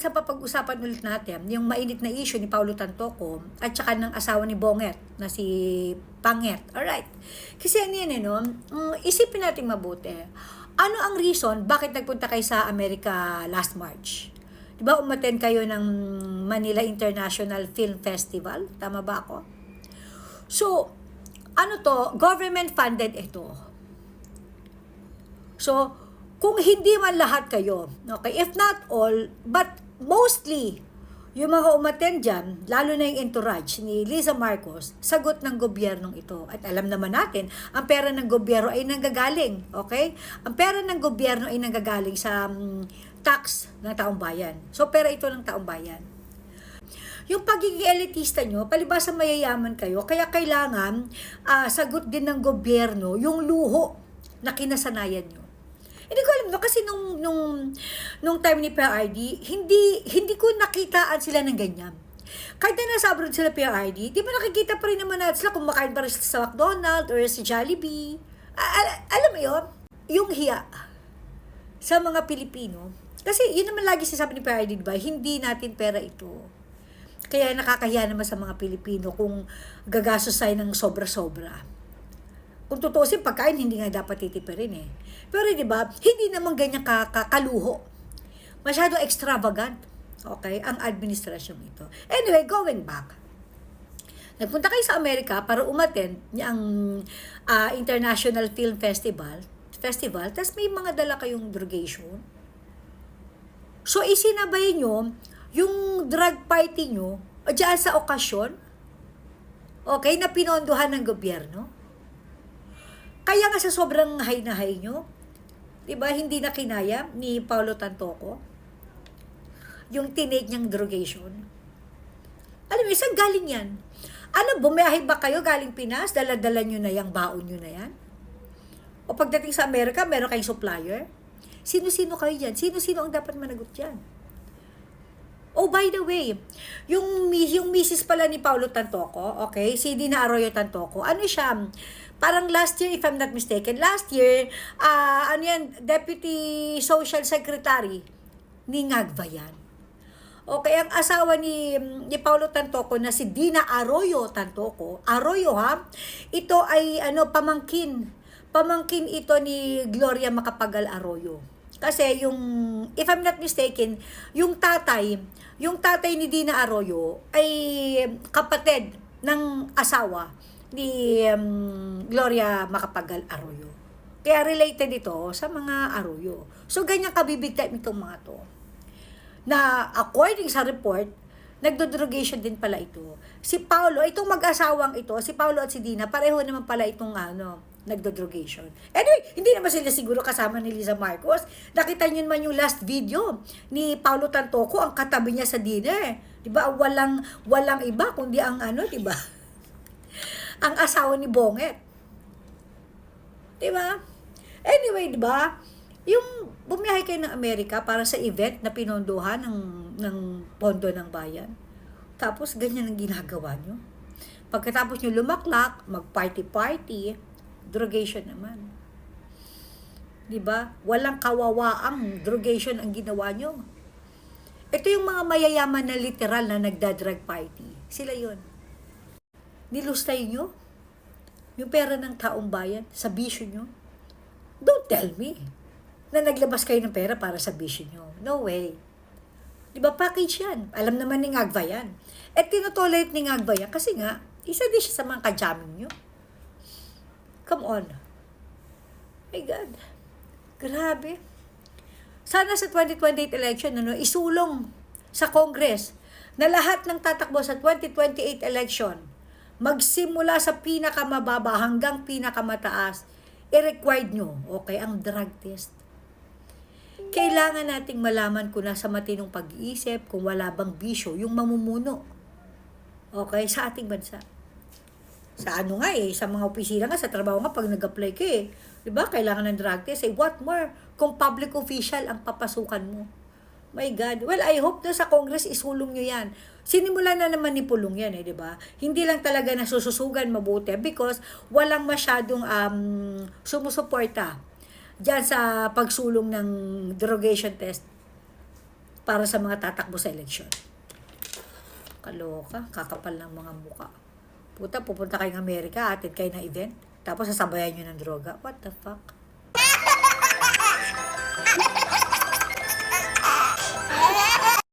Sa papag-usapan ulit natin, yung mainit na issue ni Paulo Tantoco at saka ng asawa ni Bonget na si Panget. Alright. Kasi ano yan no? Isipin natin mabuti. Ano ang reason bakit nagpunta kayo sa Amerika last March? Diba umattend kayo ng Manila International Film Festival? Tama ba ako? So, ano to? Government funded ito. So, kung hindi man lahat kayo, okay, if not all, but mostly, yung mga umattend dyan, lalo na yung entourage ni Liza Marcos, sagot ng gobyernong ito. At alam naman natin, ang pera ng gobyerno ay nanggagaling, okay? Ang pera ng gobyerno ay nanggagaling sa tax ng taong bayan. So, pera ito ng taong bayan. Yung pagiging elitista nyo, palibasa mayayaman kayo, kaya kailangan sagot din ng gobyerno yung luho na kinasanayan nyo. Hindi ko alam no, kasi nung time ni PRD, hindi ko nakitaan sila ng ganyan. Kahit na nasa abroad sila PRD, di ba nakikita pa rin naman natin sila kumakain pa rin sa McDonald's or sa Jollibee. Alam mo yun? Yung hiya sa mga Pilipino. Kasi yun naman lagi sinasabi ni PRD, di ba? Hindi natin pera ito. Kaya nakakahiya naman sa mga Pilipino kung gagastos tayo ng sobra-sobra. Kung tutusin, pagkain hindi nga dapat titipirin eh. Pero di ba, hindi naman ganyan kaluho. Masyado extravagant, okay, ang administrasyon ito. Anyway, going back. Nagpunta kayo sa Amerika para umattend ang International Film Festival, tapos may mga dala kayong drogation. So, isinabay nyo yung drug party nyo dyan sa okasyon, okay, na pinondohan ng gobyerno. Kaya nga sa sobrang high na high nyo, diba, hindi na kinaya ni Paulo Tantoco yung tinake niyang drogation. Alam mo, saan galing yan? Ano, bumiyahe ba kayo galing Pinas? Dala-dala nyo na yung baon nyo na yan? O pagdating sa Amerika, meron kayong supplier? Sino-sino kayo dyan? Sino-sino ang dapat managot dyan? Oh, by the way, yung misis pala ni Paulo Tantoco, okay, si Dina Arroyo Tantoco, ano siya, parang last year, if I'm not mistaken, ano yan, Deputy Social Secretary ni Ngagbayan. Okay, ang asawa ni Paulo Tantoco na si Dina Arroyo Tantoco, Arroyo ha, ito ay pamangkin ito ni Gloria Macapagal Arroyo. Kasi if I'm not mistaken, yung tatay ni Dina Arroyo ay kapatid ng asawa ni Gloria Macapagal Arroyo. Kaya related ito sa mga Arroyo. So, ganyan kabibig type itong mga to. Na according sa report, nagdodrogation din pala ito. Si Paulo, itong mag-asawang ito, si Paulo at si Dina, pareho naman pala itong nagdodrogation. Anyway, hindi naman sila siguro kasama ni Liza Marcos. Nakita niyo naman yung last video ni Paulo Tantoco, ang katabi niya sa dinner. 'Di ba? Walang iba kundi ang 'di ba? Ang asawa ni Bonget. 'Di ba? Anyway, 'di ba? Yung bumiyahe kayo ng Amerika para sa event na pinondohan ng pondo ng bayan. Tapos ganyan ang ginagawa nyo. Pagkatapos nyo lumaklak, mag-party-party, drogation naman. 'Di ba? Walang kawawaang drogation ang ginawa nyo. Ito yung mga mayayaman na literal na nagda-drug party. Sila 'yon. Nilustay nyo yung pera ng taong bayan sa bisyo nyo. Don't tell me na naglabas kayo ng pera para sa bisyo nyo. No way. 'Di ba package yan? Alam naman ni Ngagbayan. At tinotolerate ni Ngagbayan kasi nga, isa din siya sa mga kajaming nyo. Come on. My God. Grabe. Sana sa 2028 election, isulong sa Congress na lahat ng tatakbo sa 2028 election, magsimula sa pinakamababa hanggang pinakamataas, i-required nyo, okay, ang drug test. Kailangan nating malaman kung nasa matinong pag-iisip, kung wala bang bisyo, yung mamumuno. Okay, sa ating bansa. Sa sa mga opisina nga, sa trabaho nga, pag nag-apply ka diba, kailangan ng drug test. What more kung public official ang papasukan mo? My God. Well, I hope na sa Congress isulong nyo yan. Sinimula na naman ni Pulong yan diba? Hindi lang talaga nasususugan mabuti because walang masyadong sumusuporta dyan sa pagsulong ng derogation test. para sa mga tatakbo sa eleksyon. Kaloka, kakapal ng mga muka. Puta, pupunta kayong Amerika, atid kayo ng event, tapos sasabayan nyo ng droga. What the fuck?